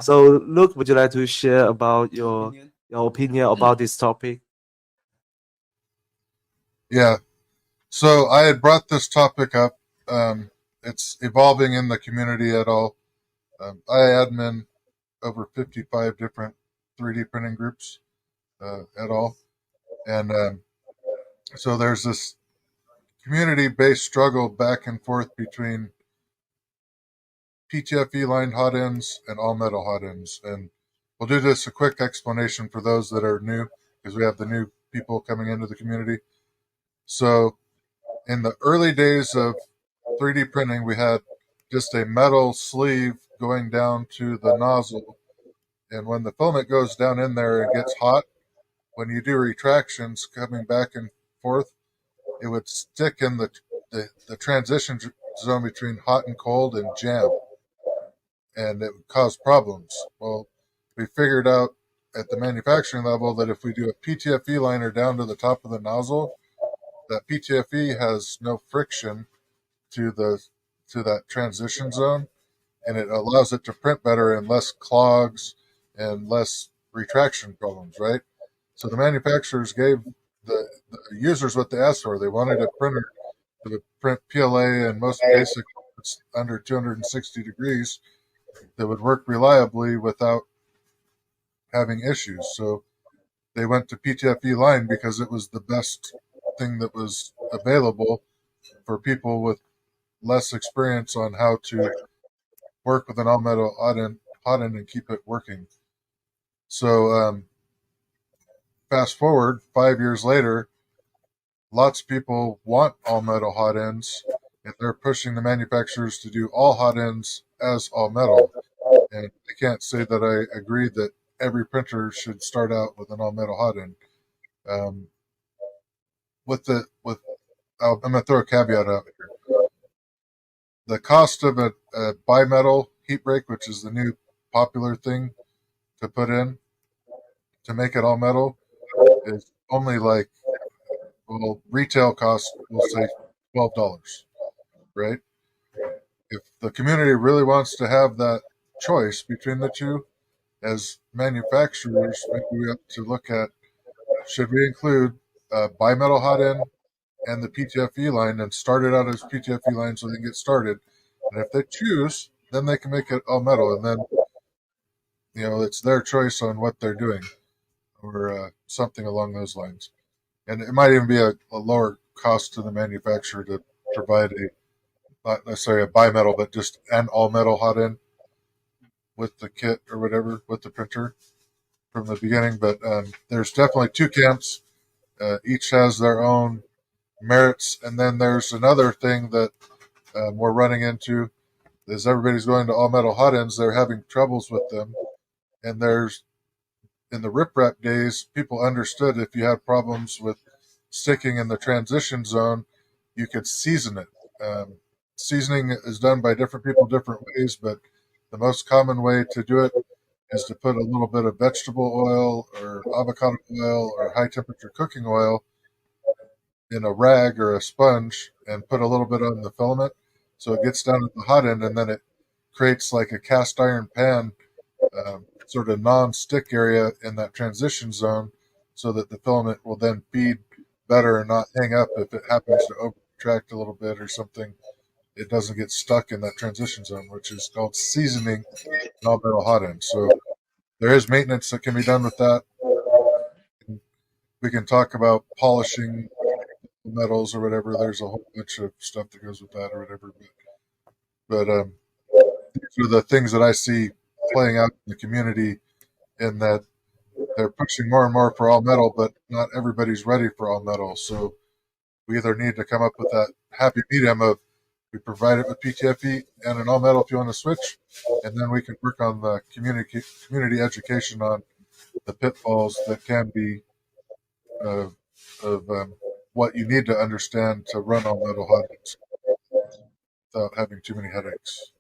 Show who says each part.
Speaker 1: So, Luke, would you like to share about
Speaker 2: Your opinion?
Speaker 1: your opinion about this topic?
Speaker 3: Yeah. So I had brought this topic up. It's evolving in the community at all. I admin over 55 different 3D printing groups at all. And so there's this community based struggle back and forth between ptfe lined hot ends and all metal hot ends. And we'll do this a quick explanation for those that are new because we have the new people coming into the community. So in the early days of 3D printing, we had just a metal sleeve going down to the nozzle. And when the filament goes down in there and gets hot, when you do retractions coming back and forth, it would stick in the transition zone between hot and cold and jam, and it would cause problems. Well, we figured out at the manufacturing level that if we do a PTFE liner down to the top of the nozzle, that PTFE has no friction to the to that transition zone, and it allows it to print better and less clogs and less retraction problems, right? So the manufacturers gave the users what they asked for. They wanted a printer that would print PLA and most basic under 260 degrees that would work reliably without having issues. So they went to PTFE line because it was the best thing that was available for people with less experience on how to work with an all metal hot end and keep it working. So fast forward 5 years later, lots of people want all metal hot ends, and they're pushing the manufacturers to do all hot ends as all metal. And I can't say that I agree that every printer should start out with an all metal hot end. Um, I'm going to throw a caveat out here. The cost of a bimetal heat break, which is the new popular thing to put in to make it all metal, is only like, well, retail cost, we'll say $12, right? If the community really wants to have that choice between the two, as manufacturers, maybe we have to look at, should we include bimetal hot end and the PTFE line and start it out as PTFE line so they can get started. And if they choose, then they can make it all metal, and then it's their choice on what they're doing, or something along those lines. And it might even be a lower cost to the manufacturer to provide not necessarily a bimetal, but just an all metal hot end with the kit or whatever, with the printer from the beginning. But there's definitely two camps. Each has their own merits. And then there's another thing that we're running into is everybody's going to all metal hot ends. They're having troubles with them. And there's, in the riprap days, people understood if you had problems with sticking in the transition zone, you could season it. Seasoning is done by different people different ways, but the most common way to do it is to put a little bit of vegetable oil or avocado oil or high temperature cooking oil in a rag or a sponge and put a little bit on the filament so it gets down at the hot end, and then it creates like a cast iron pan, sort of non-stick area in that transition zone so that the filament will then feed better and not hang up if it happens to overtract a little bit or something. It doesn't get stuck in that transition zone, which is called seasoning an all metal hot end. So there is maintenance that can be done with that. We can talk about polishing metals or whatever. There's a whole bunch of stuff that goes with that or whatever. But these are the things that I see playing out in the community, in that they're pushing more and more for all metal, but not everybody's ready for all metal. So we either need to come up with that happy medium of we provide it with PTFE and an all metal if you want to switch, and then we can work on the community education on the pitfalls that can be of what you need to understand to run all metal hot ends without having too many headaches.